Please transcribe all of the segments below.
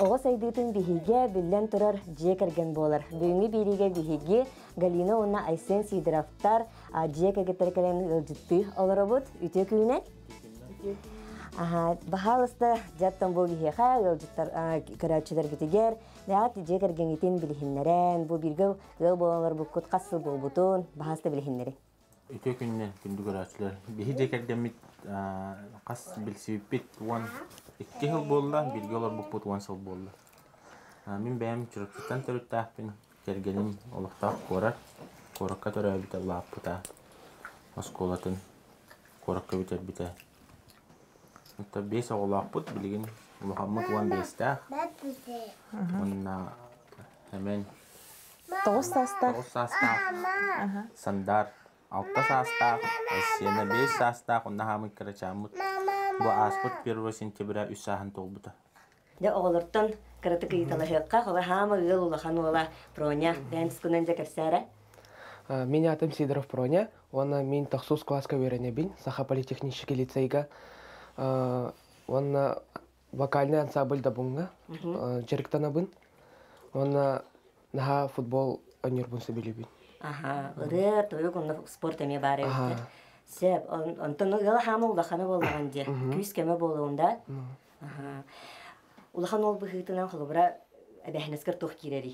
Оғы сайдытын бихиге білден тұрар жекерген болар. Бүгінгі бириге бихиге Галина онна Айсен Сидоровтар жекергеттеркелен ылжытты олары бұд. Үте күйіне? Бахалыста жаттан бұл бихиға ылжыттар көрәтшілер бітігер. Дәғат жекергенетен біліхінлерен, бұл бірге ғыл боланлар бұл құт қасыл бол бұтын, бахалыста біліхінлері. Үте күнінен күнді көрәтшілер. Бихи жекергенмет қас білсіппет оған 2 жыл болды, бірге олар бұл бұт 10 жыл болды. Мен бәйім жүріксізден түрітті ақпен кергенім олықтақ қорар. Қорыққа түрі әбіті лап бұта. Осколатын қорыққа бітер біті. 5 оғылақ бұт білген ұлғамық 15-ті ақ. Онына әмен 9 састақ. Сандар 6 састақ. Әсені 5 састақ. Онына хамын кірачамыт. Бұл аспыт 1 сентября 3 сағын толбыды. Де оғылырттан кіріті күйіталығыққа қолы хамы ғыл ұлыған ола Проня. Бәнс күнін жекерсәрі? Меня атым Сидоров Проня. Оны мен тақсус класска верене бін. Саха политехнический лицейга. Оны вокальный ансамбльда бұңға. Жеріктана бін. Оны наға футбол өнер бұнсы білі бін. Үрі тойы күнді спорт әме бары өтті. Сәп, онтын ғыл хамы ұлақаны болған де. Күйіс кәмі болуында. Улахан ол бұғытынан қолы бұра әбәхінескер тоқ керері.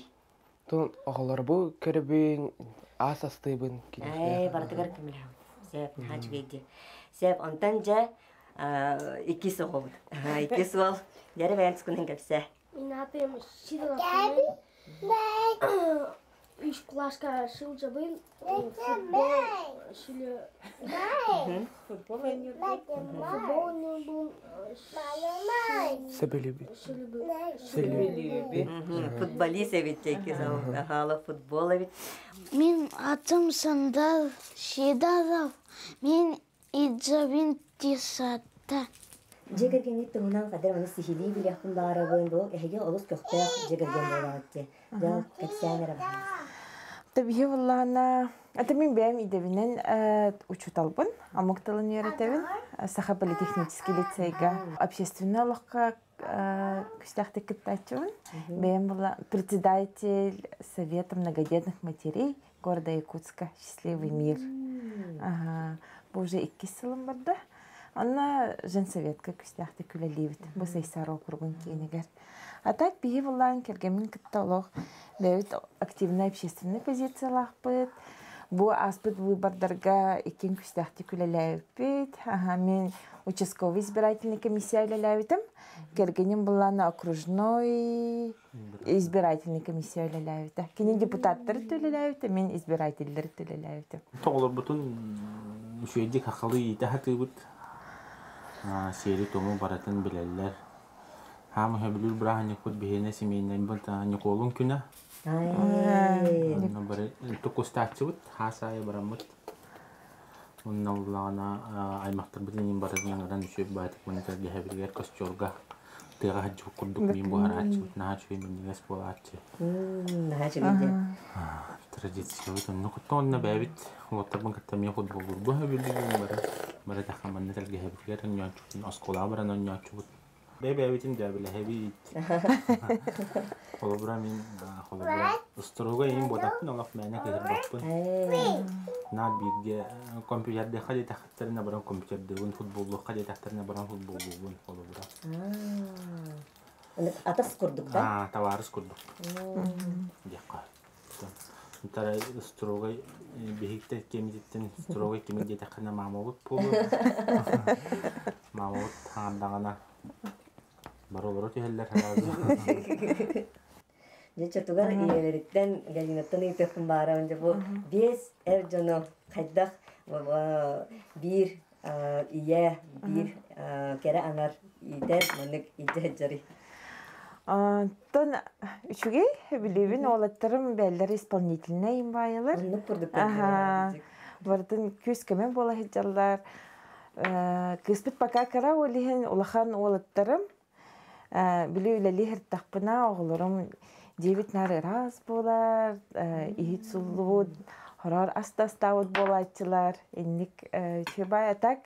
Тон оғылар бұл көрібін, ас астыбын. Баратығар көмілі. Сәп, хач бейді. Сәп, онтан жа 2 соғы бұд. 2 сол. Дәрі бәйінс күнін көпсә. Мен атым Сидоров. 3 класска шылжа был. Футбол был. Себелеби. Футболист әбеттекі сауы. Футбол әбет. Мен атым Сандар Сидоров. Мен иджабин тесатта. Жегерген етті ғынан қадар оны сихили біліқпін бағара бойын бұл. Әхеге олыс көқтәқ жегерген болағатты. Жал кәпсәңері баға. Табиғи болағына... Это мен бәйім идевінен учуталбын. Амукталын еретевін. Саха политехнический лицейга. Общественный олыққа күштәқті кіттачуын. Бәйім была председатель Совета многодетных матерей города Якутска. Счастливый мир. Бұл уже 2 сылым барды. Она женсоветка күштәқті күләлейбіт. Бұл сайсар округын кейінігер. А так бейі болағын кергемін кітталық. Бәйбіт активный общественный позициялақ бұд. Бұл аспыт выбордарға екен күштәқті күләләйбіт. Мен участковый избирательный комиссия өләләйбітім. Кергенім болағына окружной избирательный комиссия өләләйбіті. Кенен депутаттары төләләйбіті, мен избирательдері төләләйбіті. Тоғылар бұтын үшейдік ақылы етәхәті бұд. Сері тому баратын біләлілер. Хамы хөбілір бұра ғанекут бігене семейнен бұд ғанеколын күні. Тұқ ұстатшы бұд, хасайы барам бұд. Оның алғылағына аймақтар бұдын баратын аңыран үшеп байтық мұнытарға хөбілгер көстжолға тыға ғаджу құрдық мен бұғар атшы бұд, наға жүй менігес бол атшы. Наға жүй менде. Традиция бұд, оны құтты онына бәбіт, ұлаттарбын кәттәме футбол бұд. Бұл хөбілгер бары тақаманны тәлге хөбілгер, оскола баран оны атшы бұд. Бәбәбітін дәбілі әбейт. Қолыбыра мен қолыбыра ұстыруға ең бодақпын, олақ мәне кәдір бақпын. Над бірге компьютерде қаде тәқіттарына баран компьютерде өн футболлық, қаде тәқіттарына баран футболлық өн қолыбыра. Атас күрдік та? Таварыс күрдік. Деққа. Тара ұстыруға бейікті кемедеттен ұстыруға кемеде тәқіна мамауыт болу. Мамауыт таңардағана. Баролары түйелер хәләді. Чатугар иелеріттен Галинаттан үйтіқін бары önce bu 5 жоны қайдақ bir ие bir кәрі аңар идер мұнық иде жары. Тон үшіге білебін олаттарым бәлдері исполнительіне имбайылар. Мұнық бұрдық. Бардың көз көмен бола хеджалар. Кыспыт пока кара олиген улахан олаттарым. Білі үләлі хірттақпына оғылырым 9 нары раз болар, ихит сұлуыд, хорар аста-астауыд болайчылар. Еннік чебай атак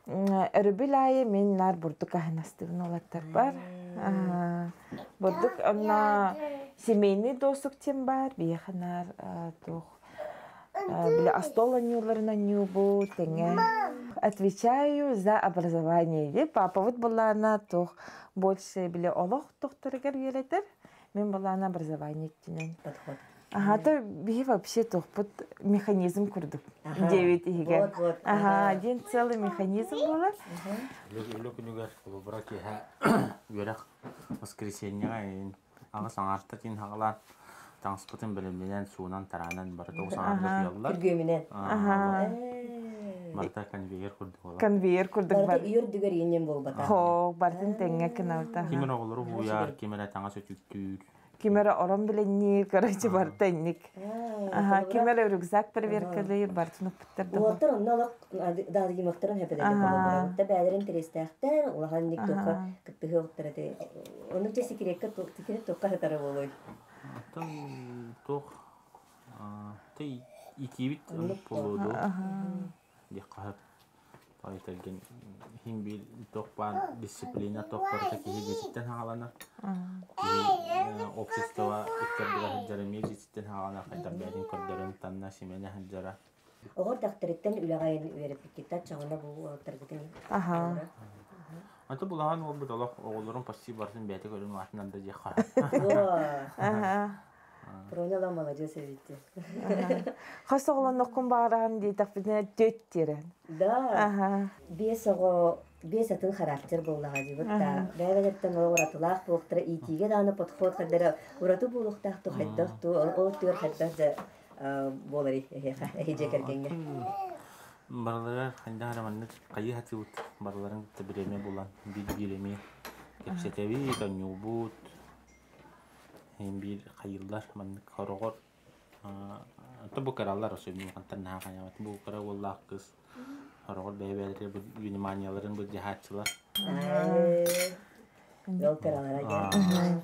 Өрүбүл айы мен нар бурдук ахынастыгын олаттар бар. Бурдук онна семейный досук тем бар, биеханар тух бля остол анюларына нюбу теңе. Отвечаю за образование. Папа вот была она тух больше бля олох тухтарыгар веретер. Мен была на образование тинен. Подход. Ага, то би вообще тух под механизм курдук. 9 иге. Ага, один целый механизм был. Лөк нүгәр бара киһә гөрәк воскресенье аңа саңарта тин хагала таңспытын белемнән суунан таранан бара 90 еллар. Күргөмүнен. Марта конвейер курдук ола. Конвейер курдук бар. Барда үйөр дүгөр енен болбата. Хо, бартын теңе кынаута. Кимер оголору хуяр, кимер таңа сөтүктүр. Кимера орон биленни, короче, бартынник. Ага, кимера рюкзак проверкали, бартын опыттарды. Уолтар оннолок даги мактаран хепедеге болобура. Та бәдерин терестәхтәр, улахан ник тока кыттыгы оттарады. Оны те секретка токка тока хатары болой. Тан тох тей икибит полуду. Диккат тайталген химбил токпан дисциплина токпарта кихигеситтен хагалана. Общество иттергера хаджарами життен хагалана кайдар бәдин көрдөрөн танна симене хаджара. Огор дактарыттан үлагайын берип китта чагына бу оттаргытын. Ага. Ата булахан ол буталак оголорун почти барсын бәте көрүн атынан да жеха. Ага. Проняла молодец видите. Хасоглан нокун баран ди таппине төт тирен. Да. Ага. Бесатын характер боллага жибытта. Бәбелеттен оратылак буктра итиге даны подход хадара урату булуктак то хаттакту ол төр хаттак болари хеже кергенге. Баралар ханда хараманны кайы хатыбыт бараларын тебиреме булан билгилеме кепсетеби канюбут бир кайылдар маннык хорогор тобу каралар өсөмү кантана хаямат бу кара воллак кыз хорогор бебелер бу вниманияларын бу жахатчылар Йол каралара ге.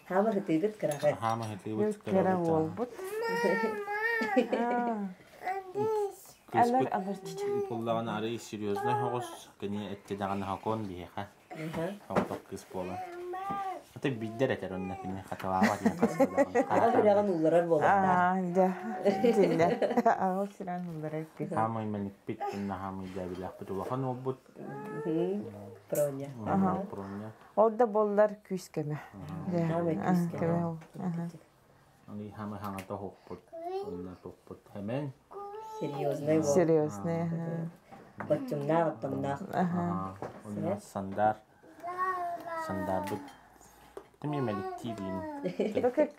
Хама хетибит карага. хама хетибит Кера болбут. Алар чичи. Пуллаган ары серьезно хогос кени эттедаган хакон биха хоготок кыз бола ата биддер этеронна кини хаталава дин кастыдаган Агыраган улларар болот. Да. Диле. Ау сиран улдырак. хама мен питтна хама дабилак бутулахан обут Проня. проня Олда боллар күскеме. Хама күскеме. ани хама хангата хокпут онна топпут hemen Серьезный бол. Серьезные. Бачымна оттамна. онна сандар бут теми мелитивин Это как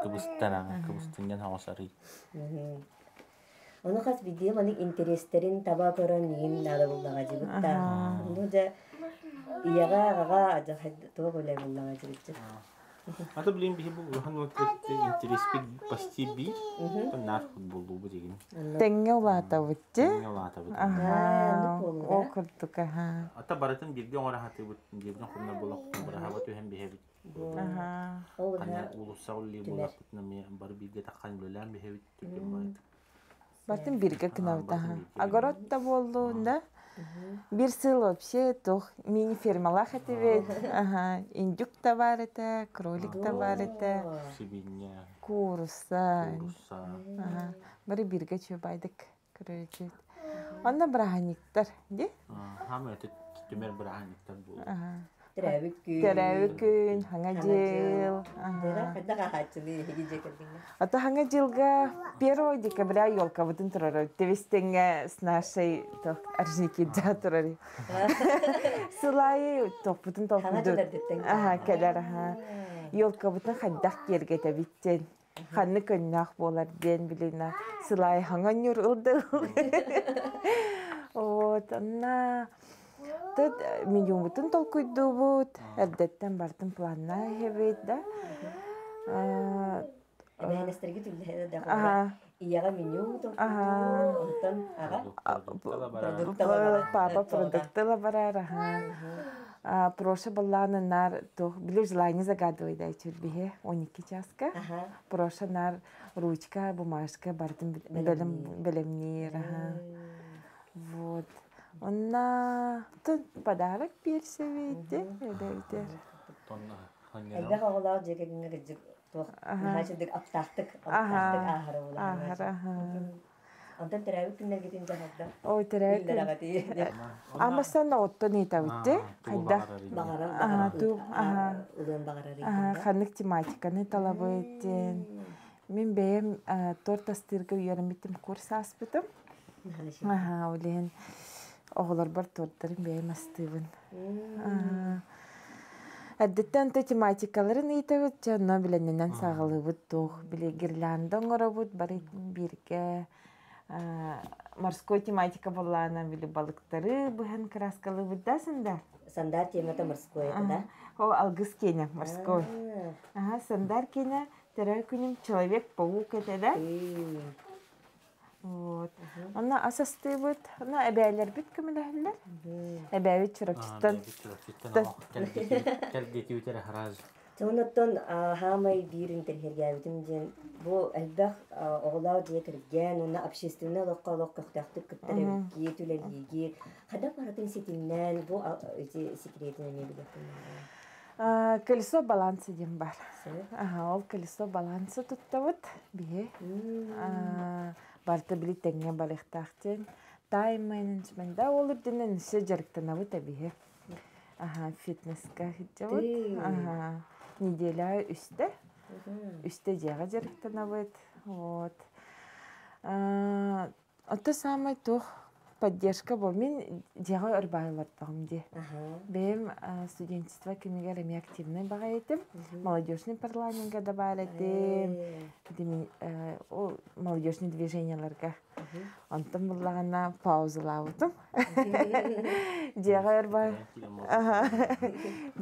кыбыстан хавасары Оны хас видео маник интерестерин таба көрөн нин нада буллага жибытта. Бу да ияга ажа то боле буллага жибытта. ата билим бихи бу хан вот интереспи почти би нар футболу бу деген теңге улата бутте. ялата бу Ага. Окурдук ага. ата баратын бирге ора хаты бу жерден хурна болок бара хабату hem бихеби Ага. Ол ана улусаулли болок нами бар бирге таккан белем бихеби түкем бар Бартын бирге кынавда. Огородта болду да. Бир сыл вообще тох мини фермалах этебет. Ага. Индюк та бар это, кролик та бар это, сибиня куруса. уруса Ага. Бары бирге чөбайдык. Көрөчүт. Анда браганиктар, ди? хама это түмер браганиктар бу Ага. Терәбүк. Терәүкүн, хаңа жыл. Тера хадага хачылы хиге кергенге. Ата хаңа жылга 1 декабря ёлка бутын турар. Тевестенге с нашей аржники да турар. Сылай топутын Хана толкуду. жылар деттен. Ага, келер ага. Ёлка бутын хаддак керге табиттен. Ханны көннах болар ден билина. Сылай хаңа нюр ылды. Вот, она Тот миньон бутын толкуйду бут. Эрдеттен бартын планна хебет да. Бәнестерге түлләһә дә. Ага. Ияга меню то. Ага. Онтан ага. Папа продукты лабарар, ага. Прошлый балланы нар, то были желание загадывать, да, чуть бихе, 12 часка. Ага. Прошлый нар ручка, бумажка, бартын белемнир, ага. Вот. Онна подарок берсебейді. Эдевдер. Элбэх оголоор жегегиңе гыжык туох нахачырдык аптахтык ахары Ахара. Антон терәбит киндер гитин жахалда. Ой, терәк. Биллерагати. Амастан оттон итабытты. Хайда. Багара. Ту. Улан багара. Ханнык тематиканы талабы еттен. Мен бәйім тортастырғы үйерімбеттім курс аспытым. Олен оғылар бар торттарын бәйім астыбын. Әддеттен то тематикаларын итабыт, жанна біленнен сағылыбыт тоқ. Біле гирляндан ғырабыт, бары бірге морской тематика боллана, біле балықтары бұхан краскалыбыт да сында. Сандар темата морской, да? О, алгыз кене, морской. Сандар кене, терәй күнім Человек-паук это, да? Вот. Она асасты бит, она әбәйләр бит кемләһәлләр? Әбәйт чиракчыттан. Кәлгети үтәре хараж. Соноттон хамай бирин терхергәбитим ден бу әлбәх оглау дия кергән, уна общественный локалок кахтык киттере китүләлиге. Хада паратын сетиннән бу секретны не биләтен. Колесо балансы дем бар. Ол колесо балансы туттабыт бие. Барты билет теңе балыктактын. Тайм менеджментда ол ирденен сежерктенабы табие. Фитнесска хиджабыт. Неделя үсте. Үсте жага жерктенабыт. Вот. Это самое то поддержка бол. Мен жага өрбайлар багымде. Бем студенчество кемигер эми активный бага этим. Молодежный парламентга да бар этим. Молодежный движенияларга. Антон буллагана паузалабытым. Жага өрбай.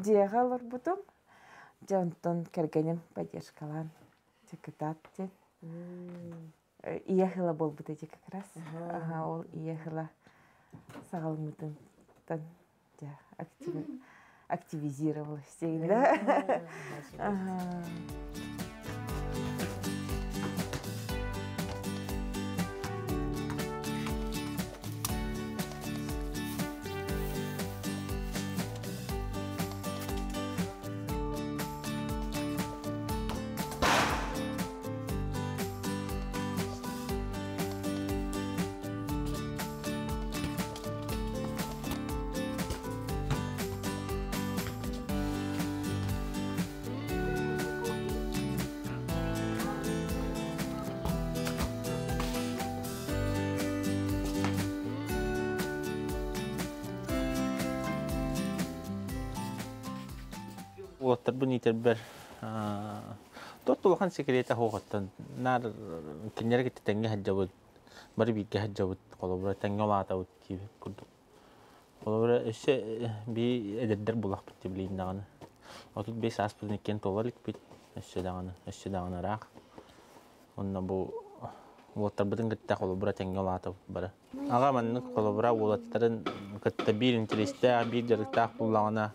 Жагалар бутум. Жантон кергенем поддержкалан. Секретарь. Иехала бол бут эти как раз. Ол иехала сагалмытын активизировалась всегда. Улаттар бұн етер Тоттулахан секрета хоғаттан. Нар кеннер кетті тәңге хаджабыд. Бары бейге хаджабыд. Қолабыра тәңге олатабыд кейбі күрдік. Қолабыра өсі бей әдердер бұлақ бітті білейін дағаны. Отут бей саспызын екен толалік бейт. Өсі дағаны рақ. Онна бұл улаттар бұдың кетті қолабыра тәңге олатабыд бары. Аға мәнінің қолабыра улаттарын кетті бір интересті, бір жарықтақ бұлағына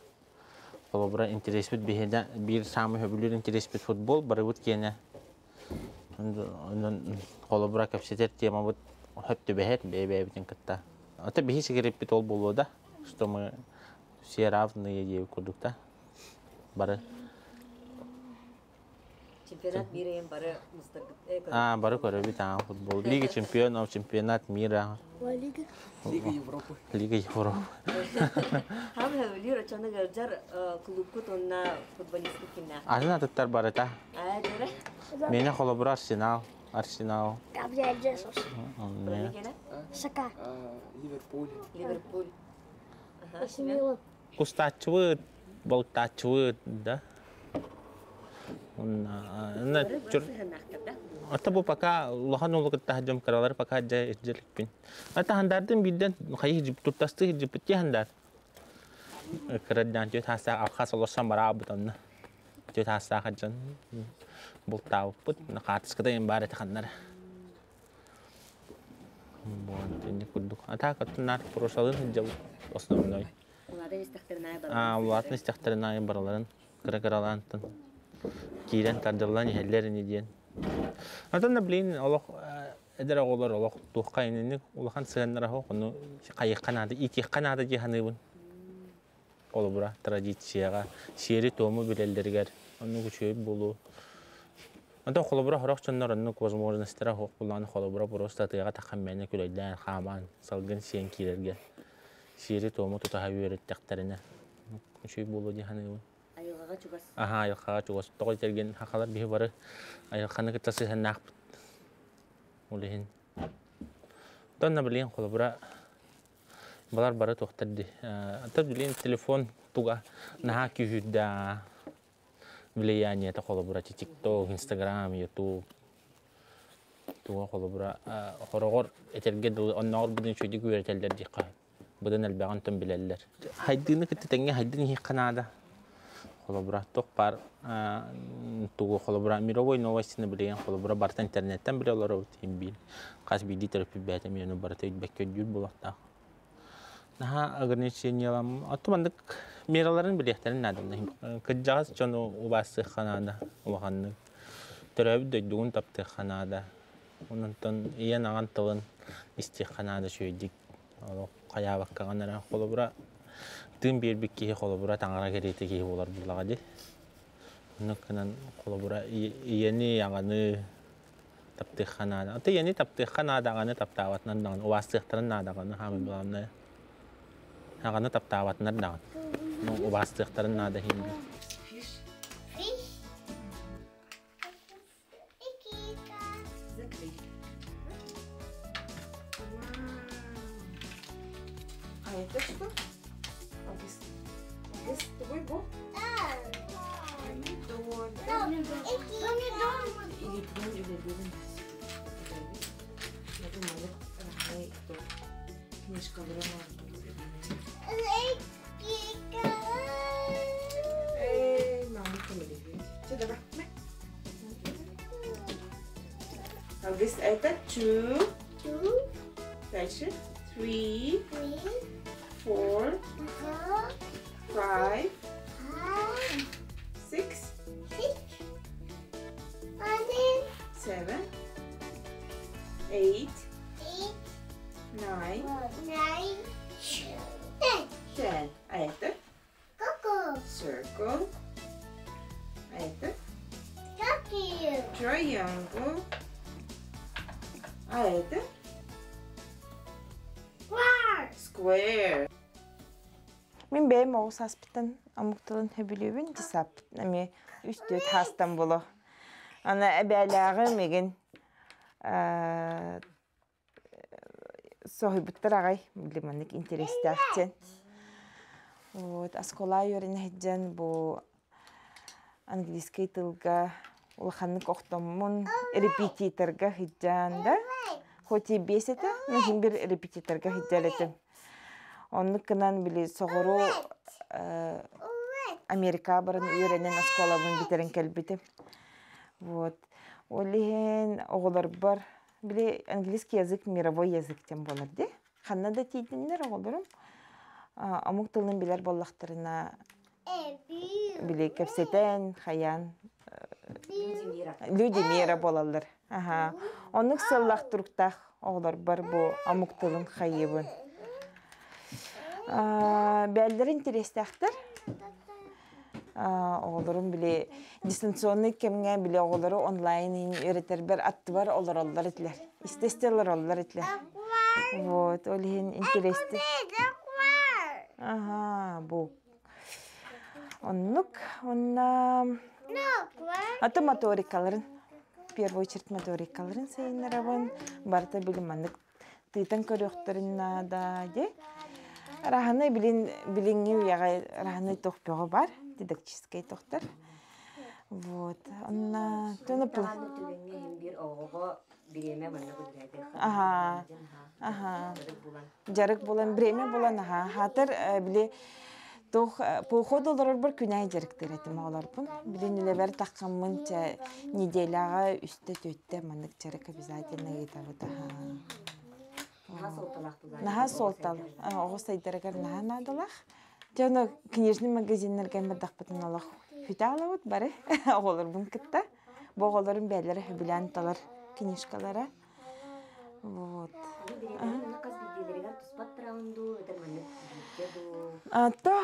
Колобра интерес бит бир самый хөбүлөр интерес бит футбол барыбыт кене. Колобра капсетер тема бит хөттө бехет бебебитин кытта. Ата бихи сигарет бит ол болода, что мы все равные ей курдукта. Бары. Чемпионат мира им бары мустак. Бары көрөбүт футбол. Лига чемпионов, чемпионат мира. Лига Европы. Лига Европы. Хам хавлир очана гаржар клубкут онна футболистик кинна. Азна таттар барата. Дера. Меня Колобра Арсенал. Габриэль Жесус. Сака. Ливерпуль. Милан. Кустачвыт, болтачвыт, да? Ата бу пока лохан улук тахджам каралар пока желик пин. Ата хандардын биден хайы жип туттасты жип ти хандар. Карадан жөт хаса авхас олосан бара бутан. Жөт хаса хаджан. Бултау пут на катскада им барет хандар. Бон тени кудук. Ата катнар прошалын жаб основной. Улатын истахтарнай бараларын каракаралантын. Кирен тардылан хеллерин иден. Антон блин Аллах эдер оголор олох тухкайнын улахан сыгыннара хо кону кайыкканады икикканады жиханыбын олбура традицияга шери тому билелдергер ону күчөйүп болуу анда холобура хорок чоннорунну возможностьтера хок буланы холобура просто тыга такаммена күлөйдөн хаман салгын сен кирерге шери тому тутаха үйрөттектерине күчөйүп болуу жиханыбын Айылгаға чугас. аха айылкага чугас тогой терген хакалар бихи бары айылканы кытасы санак улин тонна билен холобура балар бары тохтарды ата билен телефон туга наха күйүдда влияние та холобура TikTok, Instagram, YouTube туга холобура хорогор этерге онногор бидин чөйдү күрөтелдер дикка будан албаган тон билеллер хайдыны кеттеңге хайдын хиканада холобура токпар тугу холобура мировой новостины билген холобура барта интернеттен биле олар өтүм бил кас биди терапия бетем юну барта бекке жүр болакта наха ограничениялам атмандык мераларын билеттерин надым кыджагас жону убасы ханада улганны төрөбү дөйдүгүн тапты ханада онтон иен аган тылын истиханада шөйдик каябаккаганара холобура тым бербик ки холобура таңара керети ки болар булага ди нукнан холобура иени яганы тапты ханада ата иени тапты ханада ганы таптаватнан даган убастыктарын надаганы хамы буламны аганы таптаватнар даган ну убастыктарын нада химби Это что? Здесь твой бог? Помидор. Или плюн, или белый. Я думаю, это книжка была. Мама, помидор. Все, давай. А здесь это two. Дальше 3, 4, 5, 6, 7, 8, 9, 10. А это circle. А это triangle. А это square. Мен бәйім оғыз аспыттан амуқтылын хөбілеуін дисап. Әме үстөт хастан болу. Ана әбәләғы меген соғыбыттыр ағай. Біліманық интересті ақтен. Аскола өрін әйден бұл английский тылға улаханық оқтамын репетиторға хиджанда. Хоть и бесит, но хим бир репетиторга хиджалетен. Он кынан били соғыру Америка барын үйренен асколабын битерен келбеті. Вот. Олихен оғылар бар. Били английский язык мировой языктен болар де. Ханнада тейдіндер оғыларым. Амук тылын билер боллақтарына били кепсетен, хаян. Люди мира болалар. Онық сыллақ тұрқтақ оғылар бар бұл амук тылын хайыбын. Бәлдер интересті оғыларым біле дистанционный кемге біле оғылары онлайн өретер бір атты бар олар етілер. Истестелер олар етілер. Вот, олығын интересті. Бұл. Онық, онна... Аты моторикаларын. В первую очередь моторикаларын сейнерабын. Барта білімандық тыйтан көріқтірін нада де. Раханы біліңі уяға раханы тоқпығы бар. Дидактический тоқтар. Вот. Онна... Төні бұл. Жарық болан, бреме болан. Хатыр біле... По ходу олар бір күнәй жарықтыр әтім олар бұн. Білін үлебер таққанмын неделяға үсті төтті маңдық жарық обязательно етавыда. Наға солтал. Оғыз айдарығар наға надылақ. Жаны книжный магазинлерге мадақ бұтын олақ хүті алауыд бары. Оғылар бұн кітті. Бұғыларын бәлері хүбілән талар книжкалары. Вот. Кас бидилеригер туспат раунду, этерманнык биргеду. Ата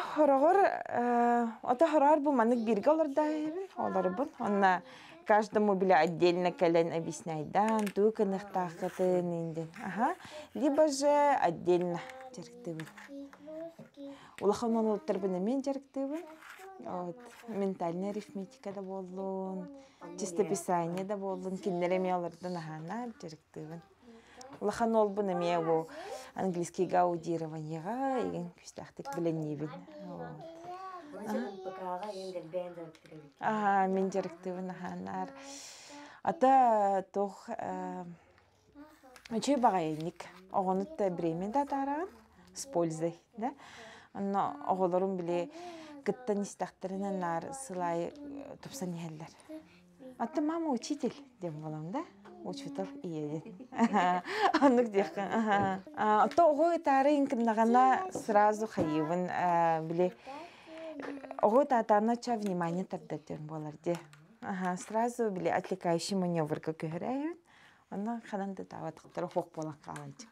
хорор бу манык бирге олордайбын, олорбун. Онна каждому биле отдельно кэлэн объясняйдан, туканых тахатын инден. Либо же отдельно жарыктыбын. Улаханон улуттарбын мен жарыктыбын. Вот. Ментальная арифметика да боллун, чистописание да боллун, киннереме олордан ахана жарыктыбын. Улахан олбун эме бу английскийга аудированияга еген күстахтык биленибин. Мен жарыктыбын аханар. Ата тох чөй багайник. Огонутта бремен да тараган с пользой, да? Но оголорун биле кыттан истахтарынан нар сылай тупсан ехеллер. Ата мама учитель деп болам, да? Учитель иеден. Аннык дехкан. Ата огой тары инкиннагана сразу хайывын биле огой татарна ча внимание тардатен болар де. Сразу биле отвлекающий маневр көһөрәйбин. Ана хананды таватыктар хок болан каланчык.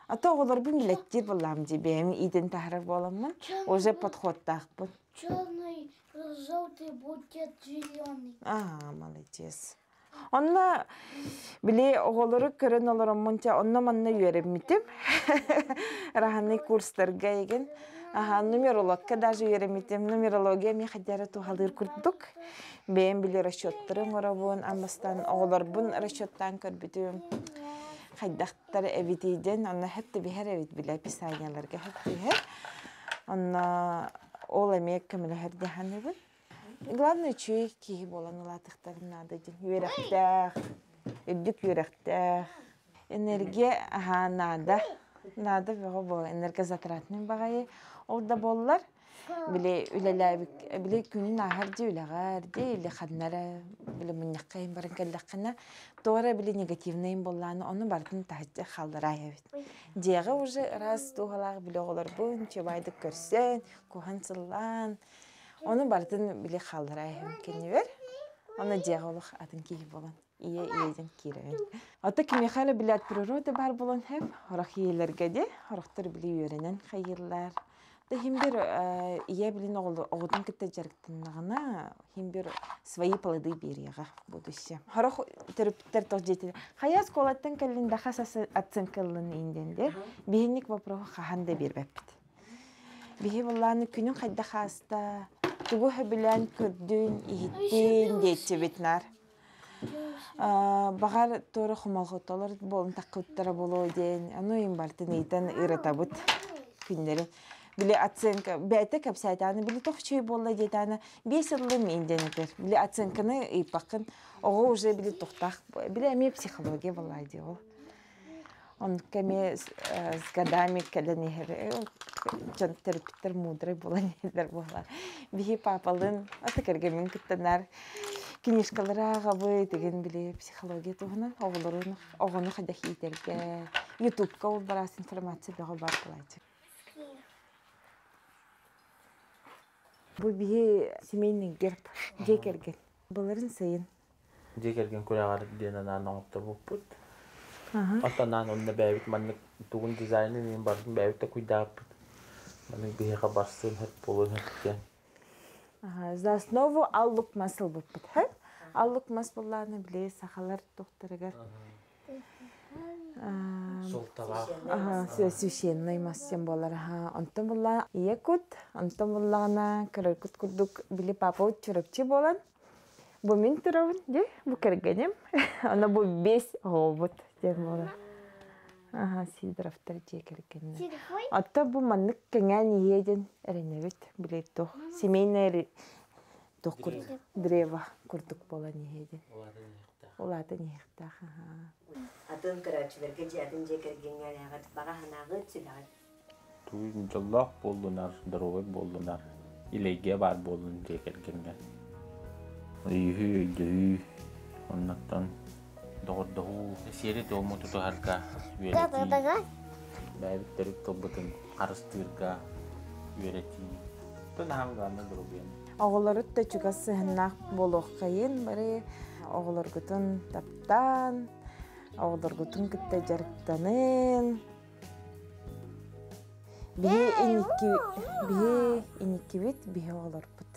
Ата оголор бин билеттир болам дебем иден тахрар боламмын. Уже подходтахпын. Черный, желтый будет зеленый. Молодец. Онна биле оголору көрөн олороммунча онна манна үйренмитим. Раханы курстарга еген. Нумерологка даже үйренмитим. Нумерология ми хадяра тухалыр курдук. Бем биле расчеттарын оробун, амастан оголорбун расчеттан көрбүтүм. Хайдактар эбитиден, онна хепте бихер эбит биле писанияларга хепте бихер. Онна ол эмек көмөлөр деханыбын. Главное, чүй киһи болан улатыктарын надо ден. Юректах, үддүк юректах. Энергия, надо. Надо бого энергозатратный багайы. Ол да боллар. Биле үлеләбик, биле күнүн ахарди үләгәрди, иле хаднара, биле муннаккайын барын кәлләккана. Тора биле негативныйын болланы, оны бартын тахатты халдырай бит. Дегі уже раз туғалағы биле олар бұн, чебайды көрсен, кухан сыллан. Оны бартын биле халдырай кеневер. Оны дегі олық атын кейі болан. Иеден кирен. Ата кимехали биле от природы бар болан хеп. Орах иелерге де, орахтар биле үйренен хайырлар. Да химбир ие билин оғудын кітті жарықтынағына химбир свои плоды береға будущее. Хорох терапевттер тоқ жетеді. Хаяс колаттын кәлінде хасасы оценкалын инденде, бейінник вопроғы қағанда бербәппіді. Бейі болланы күнін қайда хаста, түгі хөбілән көрдін, егеттен дейті бетнар. Бағар торы құмалғыталар болын таққыттара болу ден, ану ең бартын ейтен ұрытабыд күндерін. Биле оценка, бәйті кәпсәйтаны, биле тоқчой болла детаны, 5 жылы менден етер. Биле оценканы ипақын, оғы уже биле тоқтақ, биле әме психология болла деу. Он кәме с годами, когда нехер, жан терапевттер мудрый болла нехер болла. Бихи папалын, аты кәргемен күттінар, кенешкалыра ғабы деген биле психология туғынан, оғыны қадақ етерге, ютубқа ол барас информация бәғі бар болайдық. Бұл бие семейный герб, жекерген. Бұларын сайын. Жекерген көрағар дені наңықтар болып бұд. Атанан онына бәйбіт манның туғын дизайны мен бардың бәйбітті құйдап бұд. Манның бейеға барсын хәп болуын хәптен. За основу аллық масыл болып бұд. Аллық мас болғаны біле сақалар тоқтырығар. Священный масен болар. Антон болла иекут, антон боллана кырыкут курдук били папа чурапчы болан. Бу мен турабын, де, бу кергенем. Ана бу 5 робот де болар. Сидоровтар де кергенем. Ата бу маннык кеңен иеден эренебит биле тох. Семейный тох курд древа курдук болан иеден. Олады нехтах. Атын көрәчілерге жадын жекергенге ағат баға ханағы түсілағат. Туын жыллақ болдынар, дұрығы болдынар. Илеге бар болдын жекергенге. Үйі, үйі, оннаттан доғырдығы. Сері толмы тұты харқа үйереті. Бәйбіттері толбытын қарыстырға үйереті. Тұн хаңғаны дұрығы. Оғыларыт да чугасы хыннақ болуқ қайын бары. Оғылар күтін таптан, Оғыларғытын күтті жарықтанын. Бие инекки бит, бие оғылар бұт.